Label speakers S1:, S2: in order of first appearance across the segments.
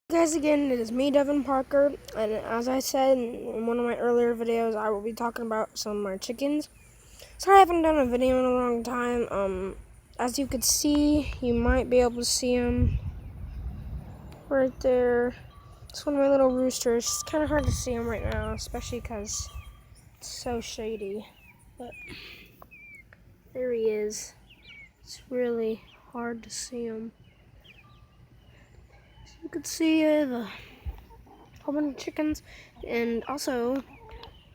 S1: Guys, again, it is me, Devin Parker, and as I said in one of my earlier videos, I will be talking about some of my chickens. Sorry I haven't done a video in a long time. As you could see, you might be able to see them right there. It's one of my little roosters. It's kind of hard to see him right now, especially because it's so shady, but there he is. It's really hard to see him. As you could see, I have a whole bunch of chickens, and also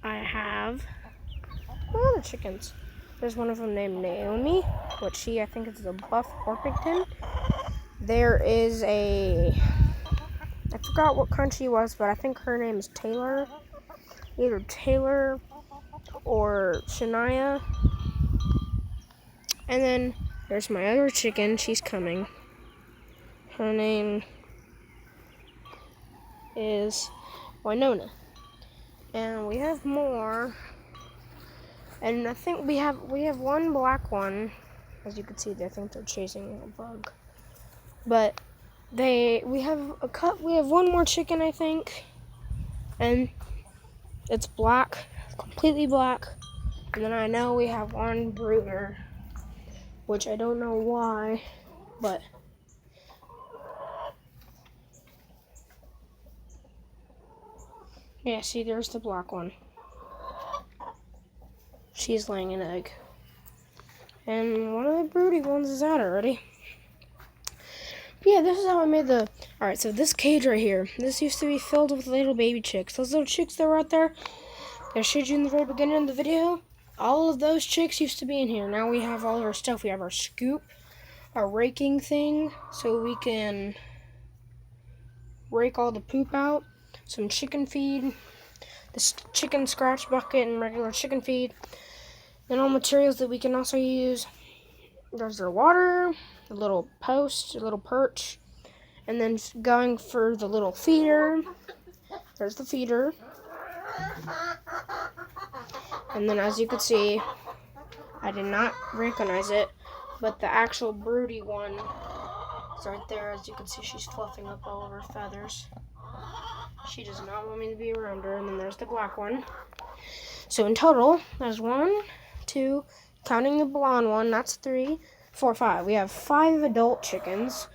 S1: I have other chickens. There's one of them named Naomi, which I think is a buff Orpington. There is I forgot what kind she was, but I think her name is Taylor. Either Taylor or Shania. And then there's my other chicken. She's coming. Her name is Winona. And we have more. And I think we have one black one. As you can see, I think they're chasing a bug. But we have one more chicken, I think. And it's black, completely black. And then I know we have one brooder, which I don't know why, but yeah, see, there's the black one. She's laying an egg. And one of the broody ones is out already. But yeah, this is how I made alright, so this cage right here, this used to be filled with little baby chicks. Those little chicks that were out there, that I showed you in the very beginning of the video, all of those chicks used to be in here. Now we have all of our stuff. We have our scoop, our raking thing, so we can rake all the poop out, some chicken feed, this chicken scratch bucket and regular chicken feed, and all materials that we can also use. There's their water, a little post, a little perch, and then going for the little feeder. There's the feeder. And then as you can see, I did not recognize it, but the actual broody one is right there. As you can see, she's fluffing up all of her feathers. She does not want me to be around her. And then there's the black one. So in total, there's 1, 2, counting the blonde one, that's 3, 4, 5. We have 5 adult chickens,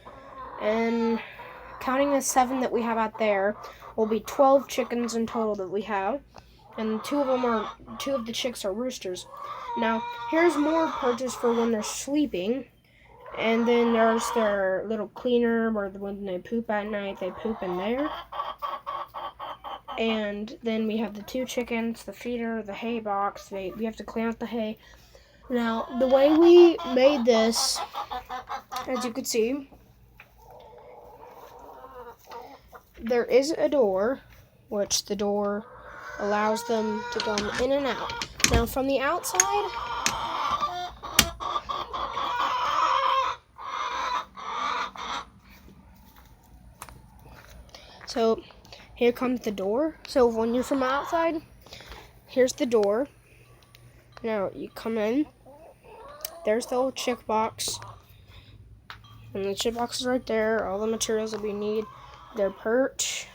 S1: and counting the 7 that we have out there, will be 12 chickens in total that we have. And 2 of the chicks are roosters. Now, here's more perches for when they're sleeping. And then there's their little cleaner where when they poop at night, they poop in there. And then we have the 2 chickens, the feeder, the hay box. We have to clean out the hay. Now, the way we made this, as you can see, there is a door, which the door allows them to go in and out. Now, from the outside, so here comes the door. So when you're from outside, here's the door. Now you come in. There's the old chick box. And the chick box is right there. All the materials that we need. Their perch.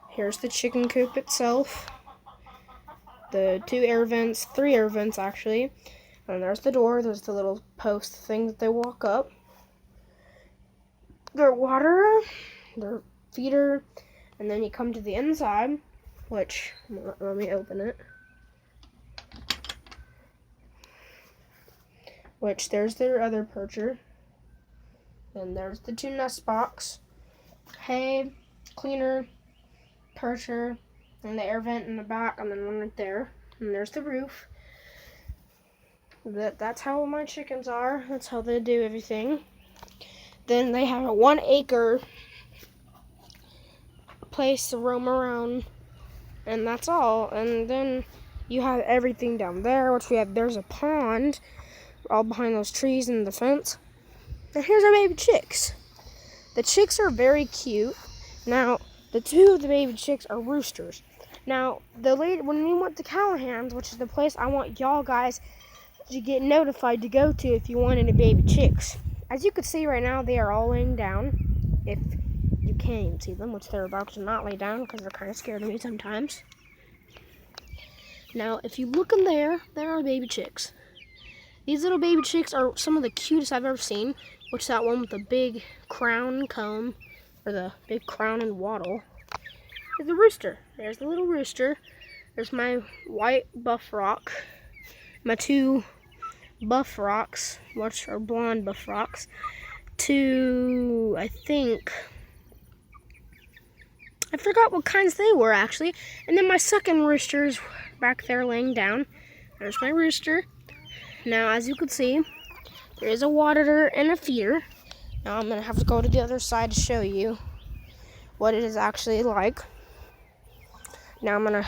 S1: Here's the chicken coop itself. The 2 air vents, 3 air vents actually. And there's the door. There's the little post thing that they walk up. Their water, their feeder, and then you come to the inside, which, let me open it. Which, there's their other percher. And there's the 2 nest box. Hay, cleaner, percher, and the air vent in the back, and then one right there. And there's the roof. That's how my chickens are. That's how they do everything. Then they have a 1 acre place to roam around, and that's all. And then you have everything down there, which there's a pond all behind those trees and the fence. And here's our baby chicks. The chicks are very cute. Now, the 2 of the baby chicks are roosters. Now, when we went to Callahan's, which is the place I want y'all guys to get notified to go to if you want any baby chicks. As you can see right now, they are all laying down. If you can't even see them, which they're about to not lay down because they're kind of scared of me sometimes. Now, if you look in there are baby chicks. These little baby chicks are some of the cutest I've ever seen, which is that one with the big crown comb, or the big crown and wattle, is the rooster. There's the little rooster. There's my white buff rock, my two buff rocks, which are blonde buff rocks, two, I forgot what kinds they were actually, and then my second rooster's back there laying down. There's my rooster. Now, as you can see, there is a waterer and a feeder. Now I'm gonna have to go to the other side to show you what it is actually like. Now I'm gonna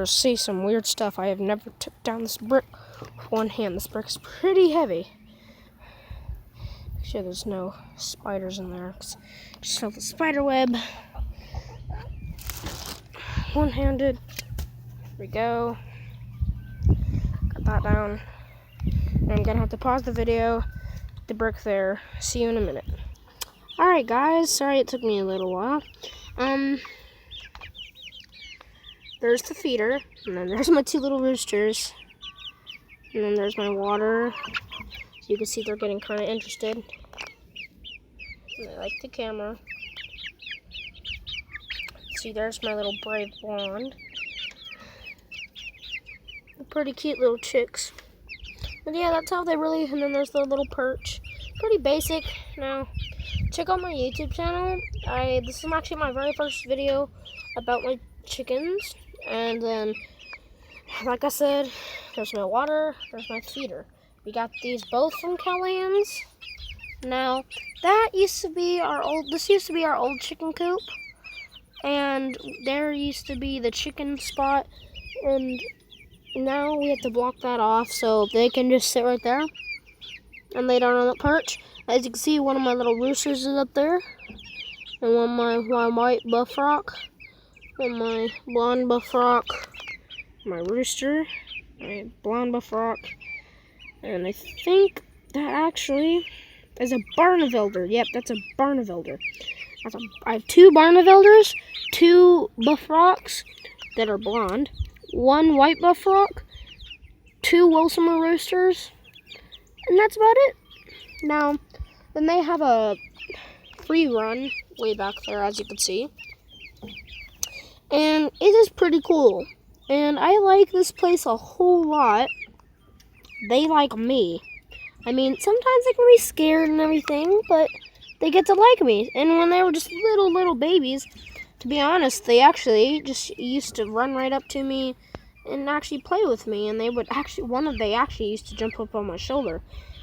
S1: see some weird stuff. I have never took down this brick with one hand. This brick is pretty heavy. Make sure there's no spiders in there. Just felt the spider web. One-handed. Here we go. Got that down. And I'm gonna have to pause the video. The brick there. See you in a minute. Alright guys, sorry it took me a little while. There's the feeder, and then there's my two little roosters. And then there's my water. So you can see they're getting kind of interested. And they like the camera. See, there's my little brave blonde. They're pretty cute little chicks. But yeah, that's how they really, and then there's the little perch. Pretty basic. Now, check out my YouTube channel. This is actually my very first video about my chickens. And then, like I said, there's my water, there's my feeder. We got these both from Callahan's. Now, this used to be our old chicken coop. And there used to be the chicken spot. And now we have to block that off so they can just sit right there and lay down on the perch. As you can see, one of my little roosters is up there. And one of my white buff rock. And my blonde buff rock, my rooster, my blonde buff rock, and I think that actually is a Barnevelder. Yep, that's a Barnevelder. I have two Barnevelders, two buff rocks that are blonde, one white buff rock, two awsome roosters, and that's about it. Now, then they have a free run way back there, as you can see. And it is pretty cool. And I like this place a whole lot. They like me. I mean, sometimes they can be scared and everything, but they get to like me. And when they were just little babies, to be honest, they actually just used to run right up to me and actually play with me. And they actually used to jump up on my shoulder.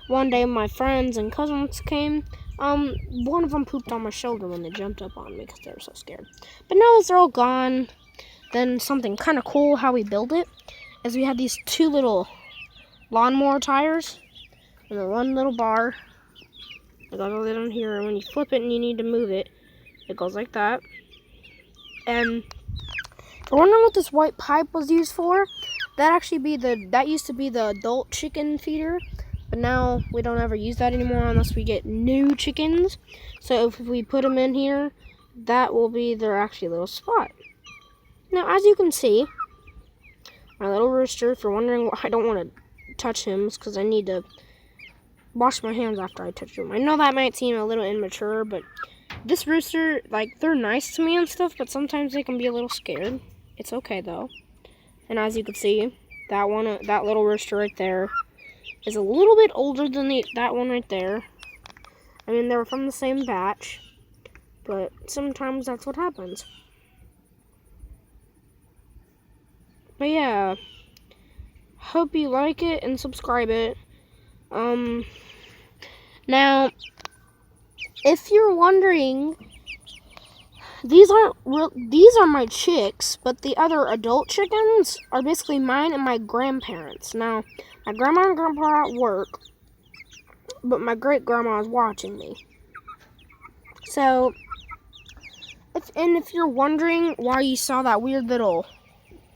S1: One day my friends and cousins came. One of them pooped on my shoulder when they jumped up on me because they were so scared. But now as they're all gone, then something kind of cool how we build it is we have these two little lawnmower tires and then one little bar. It goes all the way down here, and when you flip it and you need to move it, it goes like that. And if you're wondering what this white pipe was used for, that used to be the adult chicken feeder. But now we don't ever use that anymore unless we get new chickens. So if we put them in here, that will be their actually little spot. Now, as you can see, my little rooster, if you're wondering why I don't want to touch him, it's because I need to wash my hands after I touch him. I know that might seem a little immature, but this rooster, they're nice to me and stuff, but sometimes they can be a little scared. It's okay, though. And as you can see, that little rooster right there is a little bit older than that one right there. I mean, they were from the same batch, but sometimes that's what happens. But yeah, hope you like it and subscribe it. Now, if you're wondering, these are my chicks, but the other adult chickens are basically mine and my grandparents. Now, my grandma and grandpa are at work, but my great-grandma is watching me. So, if you're wondering why you saw that weird little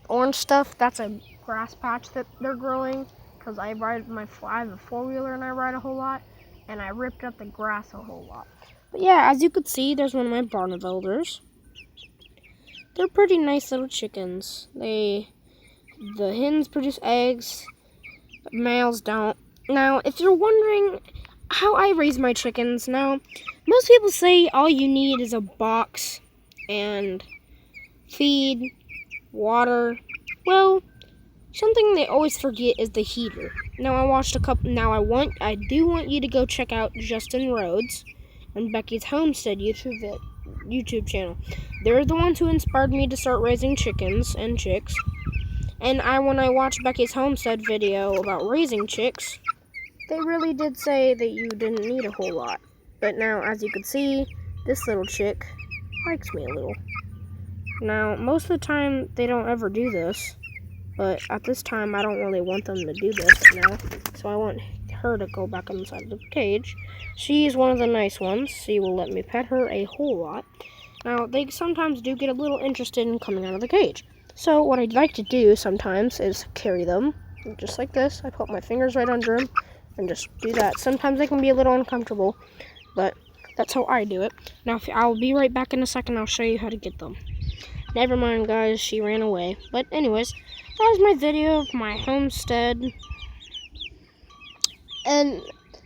S1: orange stuff, that's a grass patch that they're growing, because I have a four-wheeler and I ride a whole lot, and I ripped up the grass a whole lot. But yeah, as you could see, there's one of my Barnevelders. They're pretty nice little chickens. The hens produce eggs, males don't. Now, if you're wondering how I raise my chickens, now, most people say all you need is a box and feed, water. Well, something they always forget is the heater. Now, I do want you to go check out Justin Rhodes and Becky's Homestead YouTube channel. They're the ones who inspired me to start raising chickens and chicks. And when I watched Becky's Homestead video about raising chicks, they really did say that you didn't need a whole lot. But now, as you can see, this little chick likes me a little. Now, most of the time, they don't ever do this. But at this time, I don't really want them to do this now. So I want her to go back inside the cage. She's one of the nice ones. She will let me pet her a whole lot. Now, they sometimes do get a little interested in coming out of the cage. So what I'd like to do sometimes is carry them, just like this. I put my fingers right under them and just do that. Sometimes they can be a little uncomfortable, but that's how I do it. Now, I'll be right back in a second. I'll show you how to get them. Never mind, guys. She ran away. But anyways, that was my video of my homestead. And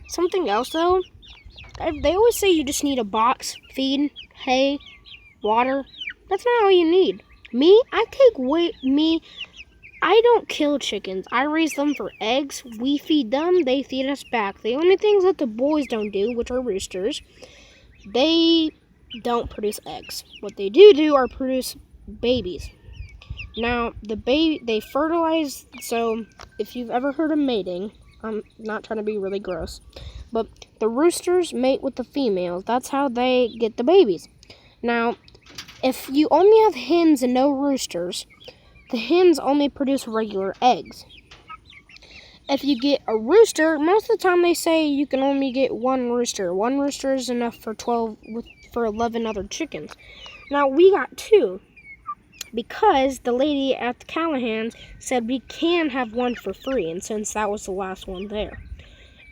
S1: something else, though. They always say you just need a box, feed, hay, water. That's not all you need. I don't kill chickens. I raise them for eggs. We feed them. They feed us back. The only things that the boys don't do, which are roosters, they don't produce eggs. What they do are produce babies. Now, they fertilize. So, if you've ever heard of mating, I'm not trying to be really gross, but the roosters mate with the females. That's how they get the babies. Now, if you only have hens and no roosters, the hens only produce regular eggs. If you get a rooster, most of the time they say you can only get one rooster. One rooster is enough for 11 other chickens. Now, we got 2 because the lady at the Callahan's said we can have one for free, and since that was the last one there.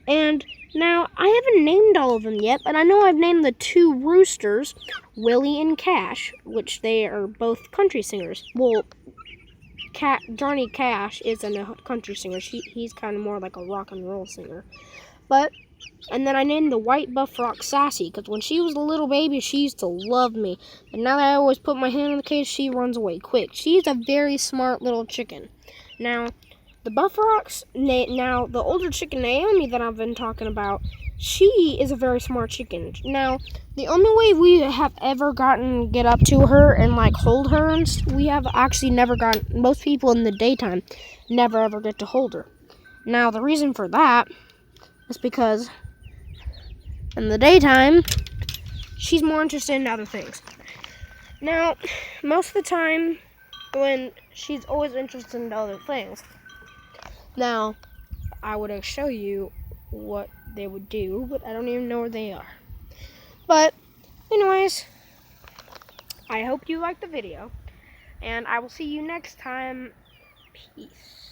S1: And now, I haven't named all of them yet, but I know I've named the 2 roosters, Willie and Cash, which they are both country singers. Well, Johnny Cash isn't a country singer. He's kind of more like a rock and roll singer. And then I named the white buff rock Sassy, because when she was a little baby, she used to love me. But now that I always put my hand in the cage, she runs away quick. She's a very smart little chicken. Now, the buff rocks, now the older chicken Naomi that I've been talking about, she is a very smart chicken. Now, the only way we have ever get up to her and like hold her, and we have actually never gotten, most people in the daytime never ever get to hold her. Now, the reason for that is because in the daytime, she's more interested in other things. Now, most of the time, when she's always interested in other things. Now, I would show you what they would do, but I don't even know where they are. But, anyways, I hope you liked the video, and I will see you next time. Peace.